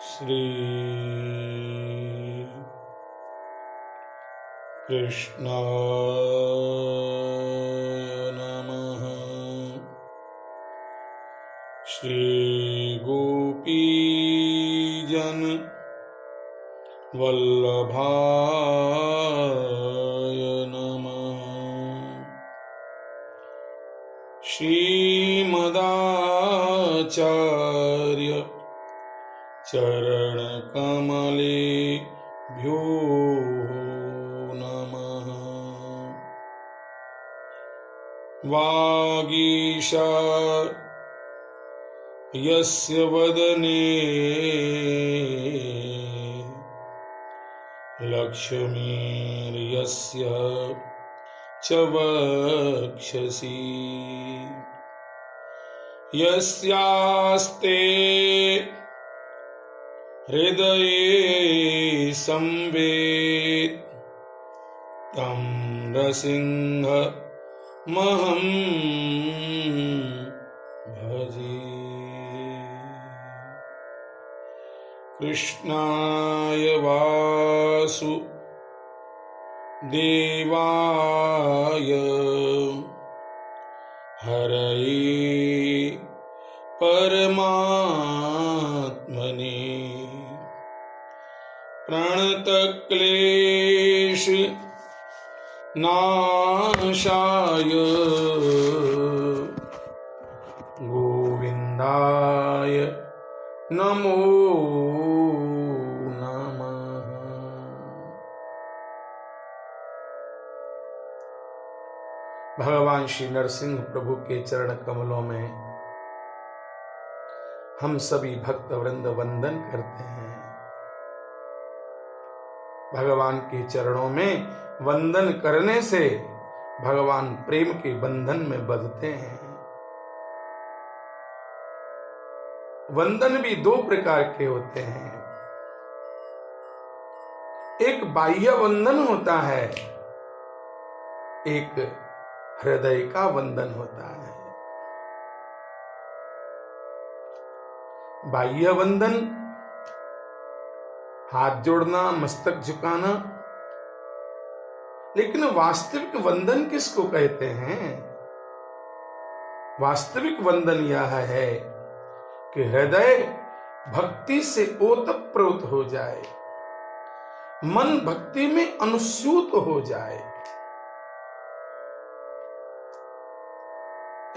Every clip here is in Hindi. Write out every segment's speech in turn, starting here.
श्री कृष्णाय नमः। श्री गोपीजन वल्लभाय नमः। श्रीमदाचार्य चरणकमलेभ्यो नमः। वागीशायस्य वदने लक्ष्मीर्यस्य च वक्षसि यस्यास्ते हृदये संवेद तं नृसिंहमहं भजे। कृष्णाय वासुदेवाय हरये परमात्मने प्रणतक्लेश नाशाय गोविन्दाय नमो नमः। भगवान श्री नरसिंह प्रभु के चरण कमलों में हम सभी भक्त वृंद वंदन करते हैं। भगवान के चरणों में वंदन करने से भगवान प्रेम के बंधन में बंधते हैं। वंदन भी दो प्रकार के होते हैं। एक बाह्य वंदन होता है, एक हृदय का वंदन होता है। बाह्य वंदन हाथ जोड़ना, मस्तक झुकाना, लेकिन वास्तविक वंदन किसको कहते हैं? वास्तविक वंदन यह है कि हृदय भक्ति से ओतप्रोत हो जाए, मन भक्ति में अनुस्यूत हो जाए।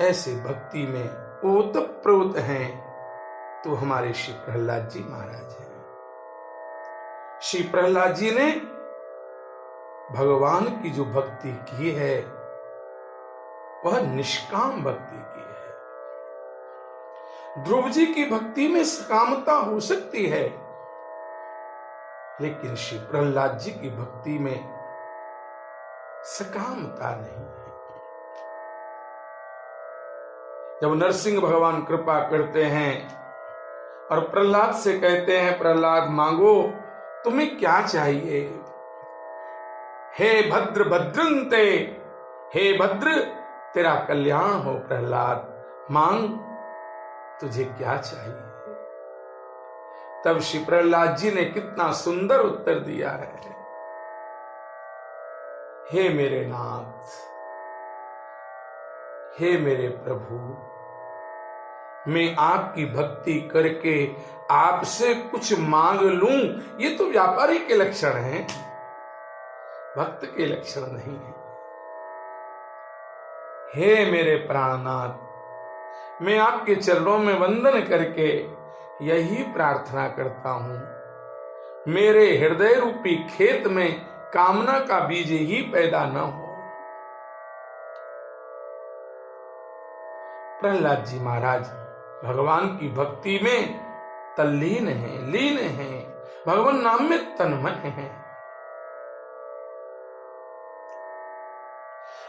ऐसे भक्ति में ओतप्रोत हैं तो हमारे श्री प्रहलाद जी महाराज हैं। श्री प्रहलाद जी ने भगवान की जो भक्ति की है वह निष्काम भक्ति की है। ध्रुव जी की भक्ति में सकामता हो सकती है, लेकिन श्री प्रहलाद जी की भक्ति में सकामता नहीं है। जब नरसिंह भगवान कृपा करते हैं और प्रहलाद से कहते हैं, प्रहलाद मांगो, तुम्हें क्या चाहिए? हे भद्र भद्रंते, हे भद्र तेरा कल्याण हो। प्रहलाद मांग, तुझे क्या चाहिए? तब श्री प्रहलाद जी ने कितना सुंदर उत्तर दिया है। हे मेरे नाथ, हे मेरे प्रभु, मैं आपकी भक्ति करके आपसे कुछ मांग लूं, ये तो व्यापारी के लक्षण हैं, भक्त के लक्षण नहीं है। हे मेरे प्राणनाथ, मैं आपके चरणों में वंदन करके यही प्रार्थना करता हूं, मेरे हृदय रूपी खेत में कामना का बीज ही पैदा न हो। प्रहलाद जी महाराज भगवान की भक्ति में तल्लीन हैं, लीन हैं, भगवान नाम में तन्मय हैं।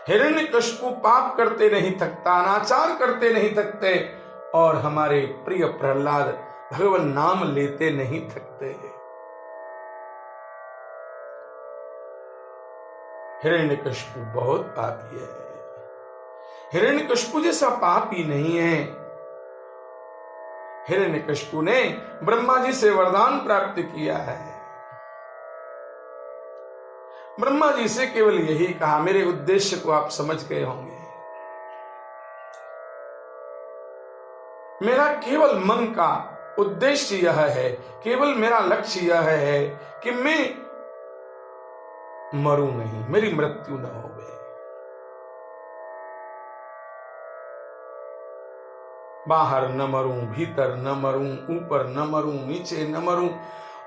हिरण्यकशिपु पाप करते नहीं थकता, अनाचार करते नहीं थकते, और हमारे प्रिय प्रहलाद भगवान नाम लेते नहीं थकते। हिरण्यकशिपु बहुत पापी है। हिरण्यकशिपु जैसा पापी नहीं है। हिरण्यकशिपु ने ब्रह्मा जी से वरदान प्राप्त किया है। ब्रह्मा जी से केवल यही कहा, मेरे उद्देश्य को आप समझ गए होंगे। मेरा केवल मन का उद्देश्य यह है, केवल मेरा लक्ष्य यह है कि मैं मरूं नहीं, मेरी मृत्यु न हो गए। बाहर न मरूं, भीतर न मरूं, ऊपर न मरूं, नीचे न मरूं।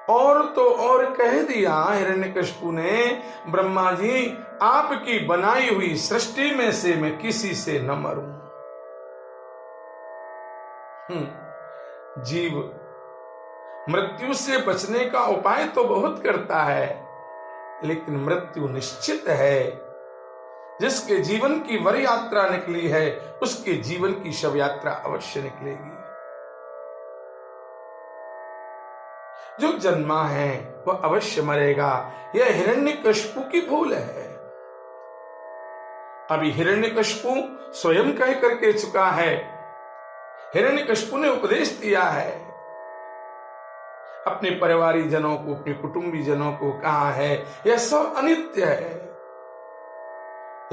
और तो और कह दिया हिरण्यकशिपु ने, ब्रह्मा जी आपकी बनाई हुई सृष्टि में से मैं किसी से न मरूं। जीव मृत्यु से बचने का उपाय तो बहुत करता है, लेकिन मृत्यु निश्चित है। जिसके जीवन की वर यात्रा निकली है, उसके जीवन की शव यात्रा अवश्य निकलेगी। जो जन्मा है वह अवश्य मरेगा। यह हिरण्यकशिपु की भूल है। अभी हिरण्यकशिपु स्वयं कह करके चुका है। हिरण्यकशिपु ने उपदेश दिया है अपने परिवारी जनों को, अपने कुटुंबी जनों को, कहा है यह सब अनित्य है,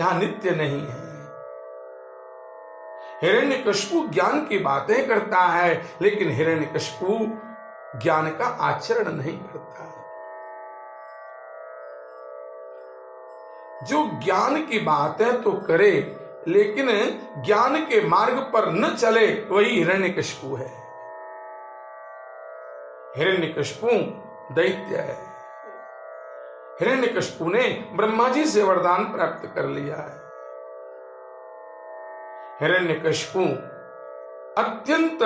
यहां नित्य नहीं है। हिरण्यकशिपु ज्ञान की बातें करता है, लेकिन हिरण्यकशिपु ज्ञान का आचरण नहीं करता। जो ज्ञान की बातें तो करे, लेकिन ज्ञान के मार्ग पर न चले, वही हिरण्यकशिपु है। हिरण्यकशिपु दैत्य है। हिरण्यकशिपु ने ब्रह्मा जी से वरदान प्राप्त कर लिया है। हिरण्यकशिपु अत्यंत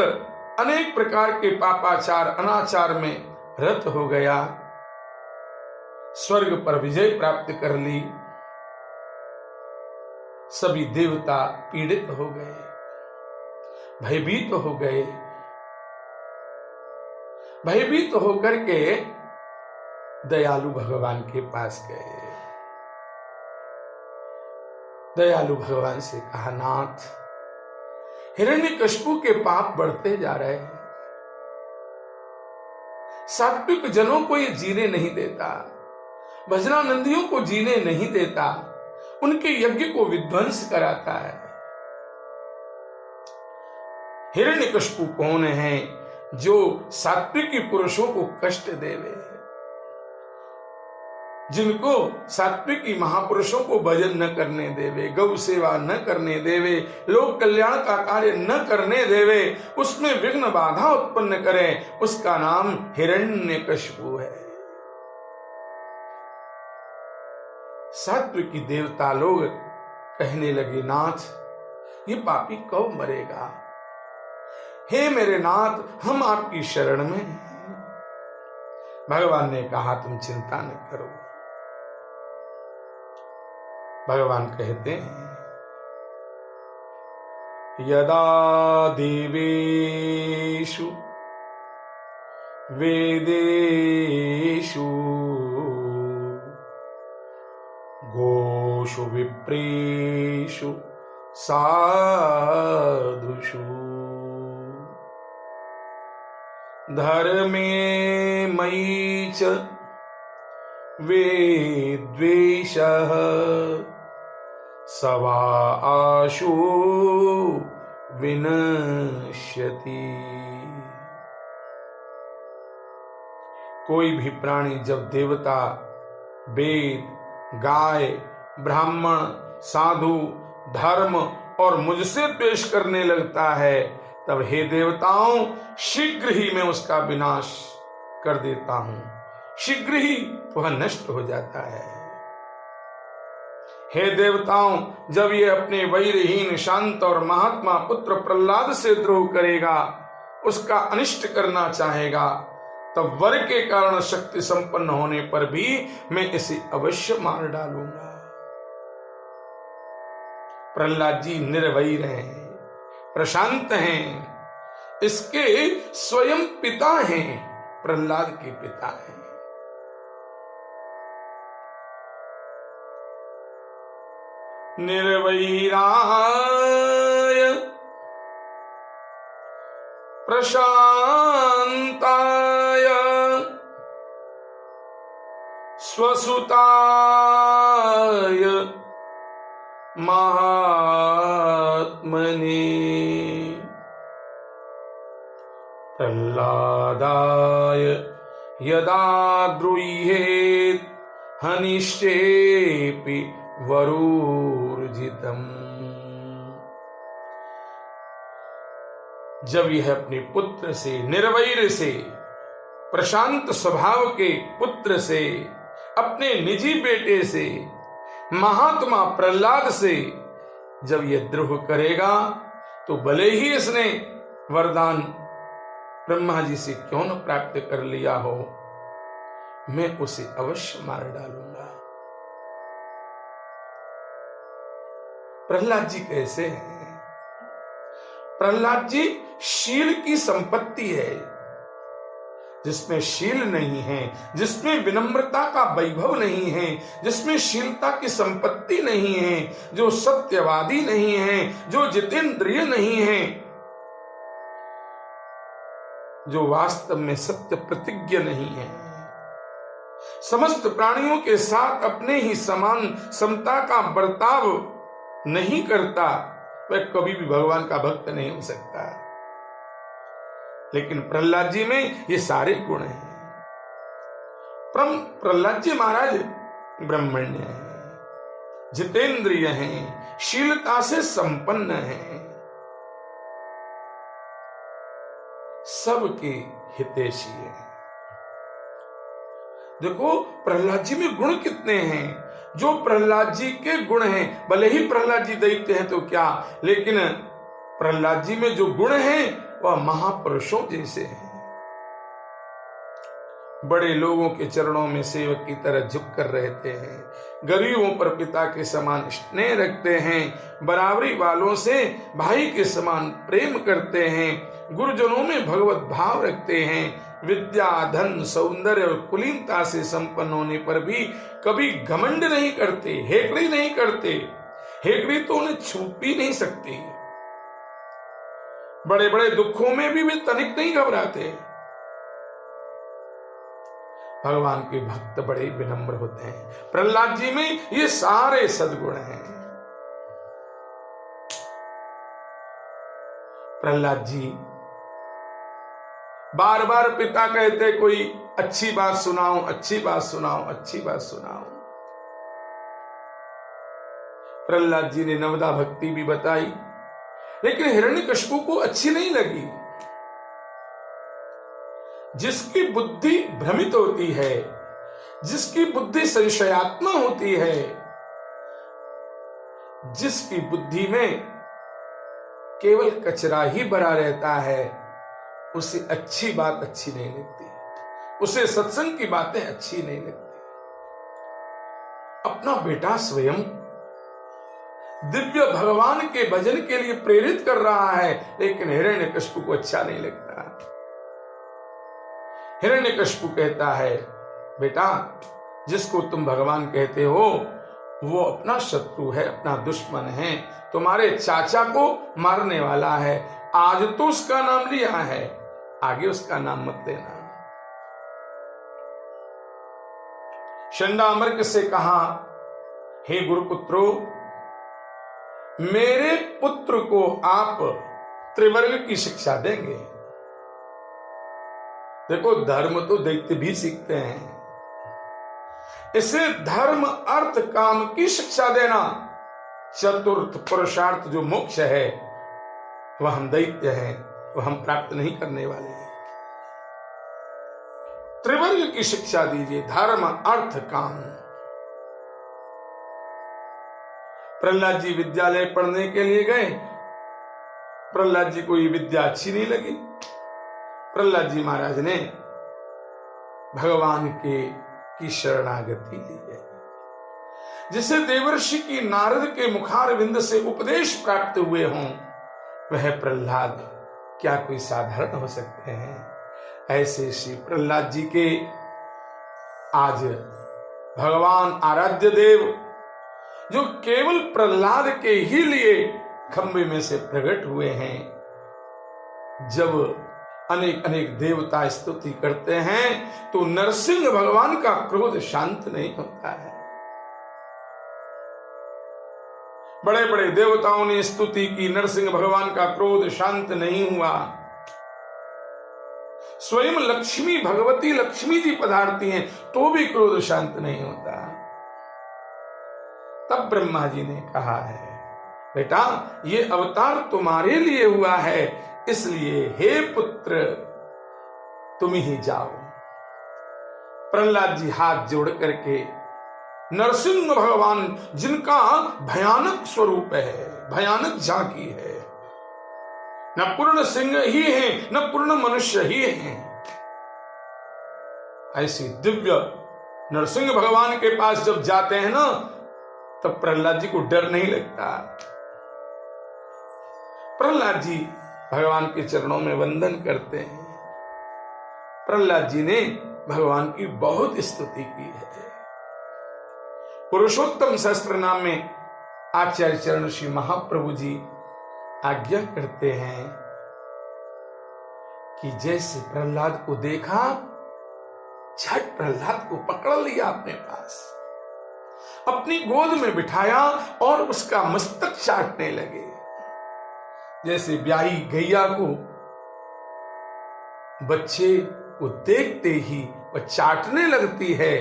अनेक प्रकार के पापाचार, अनाचार में रत हो गया। स्वर्ग पर विजय प्राप्त कर ली। सभी देवता पीड़ित हो गए, भयभीत हो गए। भयभीत होकर के दयालु भगवान के पास गए। दयालु भगवान से कहा, नाथ हिरण्यकशिपु के पाप बढ़ते जा रहे हैं। सात्विक जनों को ये जीने नहीं देता, भजनानंदियों को जीने नहीं देता, उनके यज्ञ को विध्वंस कराता है। हिरण्यकशिपु कौन है? जो सात्विकी पुरुषों को कष्ट देवे, जिनको सात्विकी महापुरुषों को भजन न करने देवे, गौ सेवा न करने देवे, लोक कल्याण का कार्य न करने देवे, उसमें विघ्न बाधा उत्पन्न करे, उसका नाम हिरण्यकशिपु है। सात्विकी देवता लोग कहने लगे, नाथ ये पापी कब मरेगा? हे मेरे नाथ, हम आपकी शरण में हैं। भगवान ने कहा, तुम चिंता न करो। भगवान कहते हैं, यदा देवेषु वेदेषु गोषु विप्रेषु साधुषु धर्मे मयि च विद्वेषः सवा आशु विनश्यति। कोई भी प्राणी जब देवता, वेद, गाय, ब्राह्मण, साधु, धर्म और मुझसे द्वेष करने लगता है, तब हे देवताओं, शीघ्र ही मैं उसका विनाश कर देता हूं, शीघ्र ही वह नष्ट हो जाता है। हे देवताओं, जब ये अपने वैरहीन शांत और महात्मा पुत्र प्रहलाद से द्रोह करेगा, उसका अनिष्ट करना चाहेगा, तब वर के कारण शक्ति संपन्न होने पर भी मैं इसे अवश्य मार डालूंगा। प्रहलाद जी निर्भय हैं, प्रशांत हैं, इसके स्वयं पिता हैं, प्रहलाद के पिता हैं। निर्वैराय प्रशांताय स्वसुताय महात्मने प्रह्लादाय यदा द्रुह्येत् हनिष्येऽपि वरूर्जितम्। जब यह अपने पुत्र से, निर्वैर से, प्रशांत स्वभाव के पुत्र से, अपने निजी बेटे से, महात्मा प्रहलाद से जब यह द्रोह करेगा तो भले ही इसने वरदान ब्रह्मा जी से क्यों न प्राप्त कर लिया हो, मैं उसे अवश्य मार डालूंगा। प्रहलाद जी कैसे हैं? प्रहलाद जी शील की संपत्ति है। जिसमें शील नहीं है, जिसमें विनम्रता का वैभव नहीं है, जिसमें शीलता की संपत्ति नहीं है, जो सत्यवादी नहीं है, जो जितेंद्रिय नहीं है, जो वास्तव में सत्य प्रतिज्ञ नहीं है, समस्त प्राणियों के साथ अपने ही समान समता का बर्ताव नहीं करता, वह कभी भी भगवान का भक्त नहीं हो सकता। लेकिन प्रहलाद जी में ये सारे गुण हैं। प्रहलाद जी महाराज ब्रह्मण्य हैं, जितेंद्रिय हैं, शीलता से संपन्न हैं, सबके हितैषी हैं। देखो प्रहलाद जी में गुण कितने हैं। जो प्रहलाद जी के गुण हैं, भले ही प्रहलाद जी दैत्य हैं तो क्या, लेकिन प्रहलाद जी में जो गुण हैं वह महापुरुषों जैसे हैं। बड़े लोगों के चरणों में सेवक की तरह झुक कर रहते हैं, गरीबों पर पिता के समान स्नेह रखते हैं, बराबरी वालों से भाई के समान प्रेम करते हैं, गुरुजनों में भगवत भाव रखते हैं, विद्या, धन, सौंदर्य और कुलीनता से संपन्न होने पर भी कभी घमंड नहीं करते, हेकड़ी नहीं करते। हेकड़ी तो उन्हें छूट भी नहीं सकती। बड़े बड़े दुखों में भी वे तनिक नहीं घबराते। भगवान के भक्त बड़े विनम्र होते हैं। प्रहलाद जी में ये सारे सद्गुण हैं। प्रहलाद जी बार बार पिता कहते कोई अच्छी बात सुनाओ, अच्छी बात सुनाओ, अच्छी बात सुनाओ। प्रहलाद जी ने नवदा भक्ति भी बताई, लेकिन हिरण्यकशिपु को अच्छी नहीं लगी। जिसकी बुद्धि भ्रमित होती है, जिसकी बुद्धि संशयात्मक होती है, जिसकी बुद्धि में केवल कचरा ही भरा रहता है, उसे अच्छी बात अच्छी नहीं लगती, उसे सत्संग की बातें अच्छी नहीं लगती। अपना बेटा स्वयं दिव्य भगवान के भजन के लिए प्रेरित कर रहा है, लेकिन हिरण्यकशिपु को अच्छा नहीं लगता। हिरण्यकशिपु कहता है, बेटा जिसको तुम भगवान कहते हो वो अपना शत्रु है, अपना दुश्मन है, तुम्हारे चाचा को मारने वाला है। आज तो उसका नाम लिया है, आगे उसका नाम मत लेना। शंडामर्क से कहा, हे गुरुपुत्रो, मेरे पुत्र को आप त्रिवर्ग की शिक्षा देंगे। देखो धर्म तो दैत्य भी सीखते हैं, इसे धर्म अर्थ काम की शिक्षा देना, चतुर्थ पुरुषार्थ जो मोक्ष है वह हम दैत्य हैं, वह हम प्राप्त नहीं करने वाले हैं। त्रिवर्ग की शिक्षा दीजिए, धर्म अर्थ काम। प्रहलाद जी विद्यालय पढ़ने के लिए गए। प्रहलाद जी को ये विद्या अच्छी नहीं लगी। प्रहलाद जी महाराज ने भगवान की शरणागति ली है। जिसे देवर्षि की नारद के मुखारविंद से उपदेश प्राप्त हुए हों, वह प्रहलाद क्या कोई साधारण हो सकते हैं? ऐसे श्री प्रहलाद जी के आज भगवान आराध्य देव जो केवल प्रहलाद के ही लिए खंबे में से प्रकट हुए हैं। जब अनेक अनेक देवता स्तुति करते हैं तो नरसिंह भगवान का क्रोध शांत नहीं होता है। बड़े बड़े देवताओं ने स्तुति की, नरसिंह भगवान का क्रोध शांत नहीं हुआ। स्वयं लक्ष्मी, भगवती लक्ष्मी जी पधारती हैं तो भी क्रोध शांत नहीं होता। तब ब्रह्मा जी ने कहा है, बेटा ये अवतार तुम्हारे लिए हुआ है, इसलिए हे पुत्र तुम ही जाओ। प्रहलाद जी हाथ जोड़ करके नरसिंह भगवान, जिनका भयानक स्वरूप है, भयानक झांकी है, न पूर्ण सिंह ही है न पूर्ण मनुष्य ही है, ऐसी दिव्य नरसिंह भगवान के पास जब जाते हैं ना, तब प्रहलाद जी को डर नहीं लगता। प्रहलाद जी भगवान के चरणों में वंदन करते हैं। प्रहलाद जी ने भगवान की बहुत स्तुति की है। पुरुषोत्तम सहस्त्र नाम में आचार्य चरण श्री महाप्रभु जी आज्ञा करते हैं कि जैसे प्रहलाद को देखा, झट प्रहलाद को पकड़ लिया अपने पास, अपनी गोद में बिठाया और उसका मस्तक चाटने लगे। जैसे ब्याही गैया को बच्चे को देखते ही वह चाटने लगती है,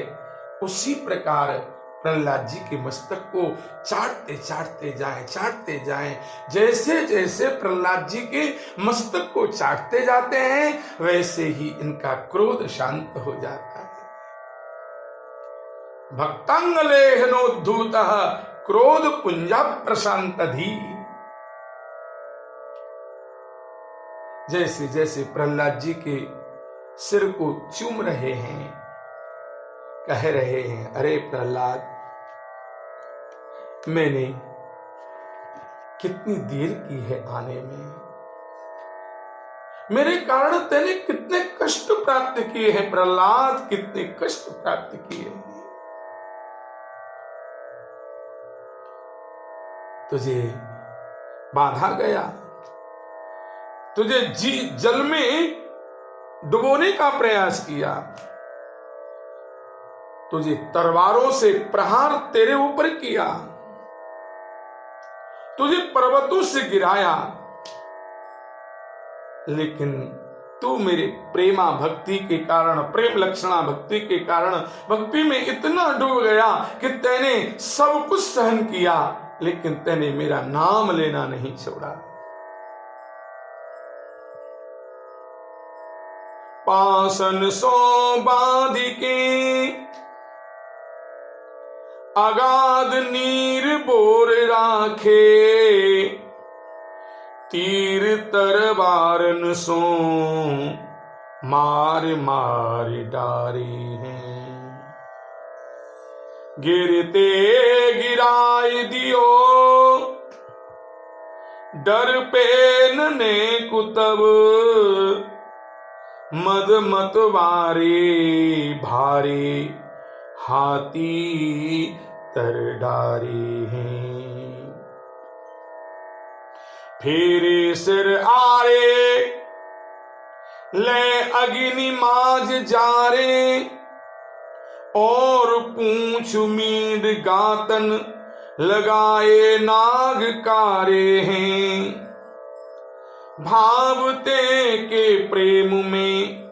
उसी प्रकार प्रहलाद जी के मस्तक को चाटते चाटते जाएं। जैसे जैसे प्रहलाद जी के मस्तक को चाटते जाते हैं, वैसे ही इनका क्रोध शांत हो जाता है। भक्तांगलेहनोद्धूतः क्रोध पुंजा प्रशांतधि। जैसे जैसे प्रहलाद जी के सिर को चूम रहे हैं, कह रहे हैं, अरे प्रहलाद, मैंने कितनी देर की है आने में, मेरे कारण तेने कितने कष्ट प्राप्त किए हैं प्रहलाद, कितने कष्ट प्राप्त किए हैं। तुझे बांधा गया, तुझे जल में डुबोने का प्रयास किया, तुझे तलवारों से प्रहार तेरे ऊपर किया, तुझे पर्वतों से गिराया, लेकिन तू मेरे प्रेमा भक्ति के कारण, प्रेम लक्षणा भक्ति के कारण भक्ति में इतना डूब गया कि तैने सब कुछ सहन किया, लेकिन तैने मेरा नाम लेना नहीं छोड़ा। पासन सो बांधी के अगाध नीर बोर राखे, तीर तरवारन सो मार मार डारी हैं। गिरते गिराई दियो डर पेन ने कुतब, मद मतवारे भारे हाथी तर डारे हैं। फेरे सिर आरे ले अग्नि माज जारे, और पूंछ मीड गातन लगाए नाग कारे हैं। भावते के प्रेम में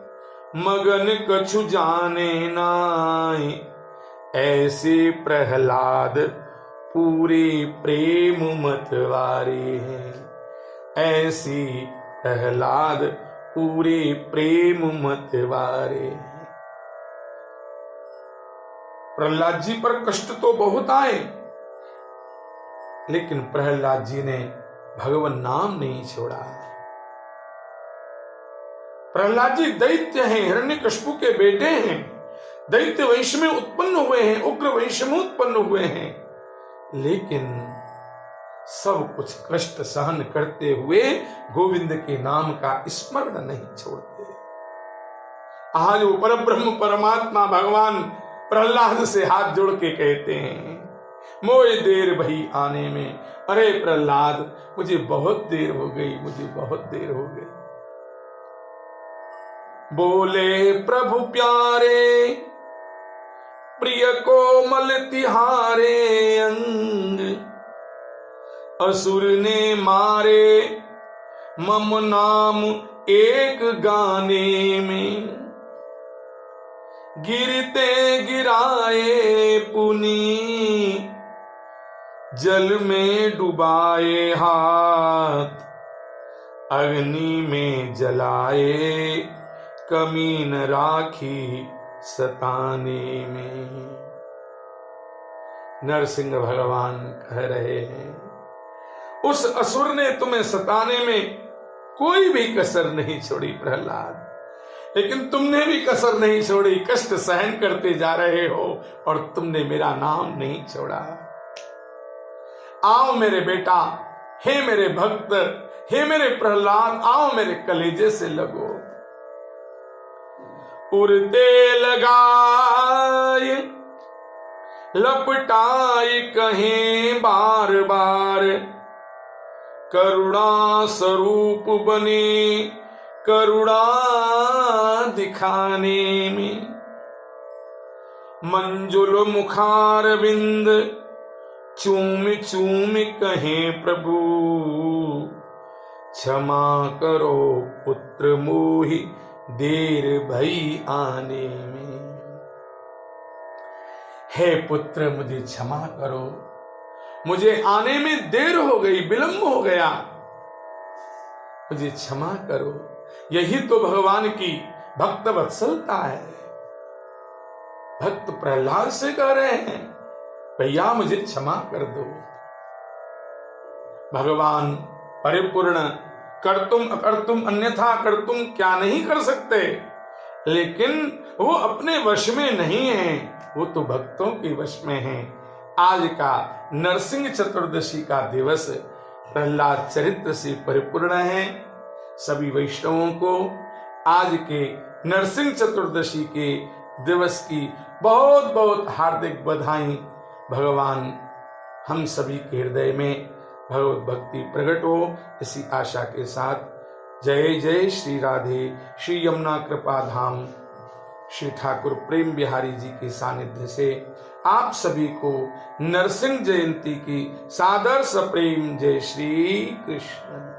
मगन कछु जाने नाय, ऐसे प्रहलाद पूरे प्रेम मतवारे हैं। ऐसी प्रहलाद पूरे प्रेम मतवारे हैं। प्रहलाद जी पर कष्ट तो बहुत आए, लेकिन प्रहलाद जी ने भगवान नाम नहीं छोड़ा। प्रहलाद जी दैत्य हैं, हिरण्यकशिपु के बेटे हैं, दैत्य वंश में उत्पन्न हुए हैं, उग्र वंश में उत्पन्न हुए हैं, लेकिन सब कुछ कष्ट सहन करते हुए गोविंद के नाम का स्मरण नहीं छोड़ते। आज वो परब्रह्म परमात्मा भगवान प्रहलाद से हाथ जोड़ के कहते हैं, मोए देर भई आने में। अरे प्रहलाद, मुझे बहुत देर हो गई, मुझे बहुत देर हो गई। बोले प्रभु प्यारे, प्रिय कोमल तिहारे अंग, असुर ने मारे मम नाम एक गाने में। गिरते गिराए पुनी, जल में डुबाए हाथ, अग्नि में जलाए कमी न राखी सताने में। नरसिंह भगवान कह रहे हैं, उस असुर ने तुम्हें सताने में कोई भी कसर नहीं छोड़ी प्रहलाद, लेकिन तुमने भी कसर नहीं छोड़ी। कष्ट सहन करते जा रहे हो और तुमने मेरा नाम नहीं छोड़ा। आओ मेरे बेटा, हे मेरे भक्त, हे मेरे प्रहलाद, आओ मेरे कलेजे से लगो। उड़ते लगाए लपटाई कहें बार बार, करुणा स्वरूप बने करुणा दिखाने में। मंजुल मुखार बिंद चूम चूम कहें प्रभु, क्षमा करो पुत्र मोहि देर भई आने में। हे पुत्र, मुझे क्षमा करो, मुझे आने में देर हो गई, विलंब हो गया, मुझे क्षमा करो। यही तो भगवान की भक्त वत्सलता है। भक्त प्रहलाद से कह रहे हैं, भैया मुझे क्षमा कर दो। भगवान परिपूर्ण, कर्तुम अकर्तुम अन्यथा कर्तुम क्या नहीं कर सकते, लेकिन वो अपने वश में नहीं है, वो तो भक्तों के वश में है। आज का नरसिंह चतुर्दशी का दिवस प्रहलाद चरित्र से परिपूर्ण है। सभी वैष्णवों को आज के नरसिंह चतुर्दशी के दिवस की बहुत बहुत हार्दिक बधाई। भगवान हम सभी के हृदय में भगवत भक्ति प्रकट हो, इसी आशा के साथ जय जय श्री राधे। श्री यमुना कृपा धाम श्री ठाकुर प्रेम बिहारी जी के सानिध्य से आप सभी को नरसिंह जयंती की सादर सप्रेम जय श्री कृष्ण।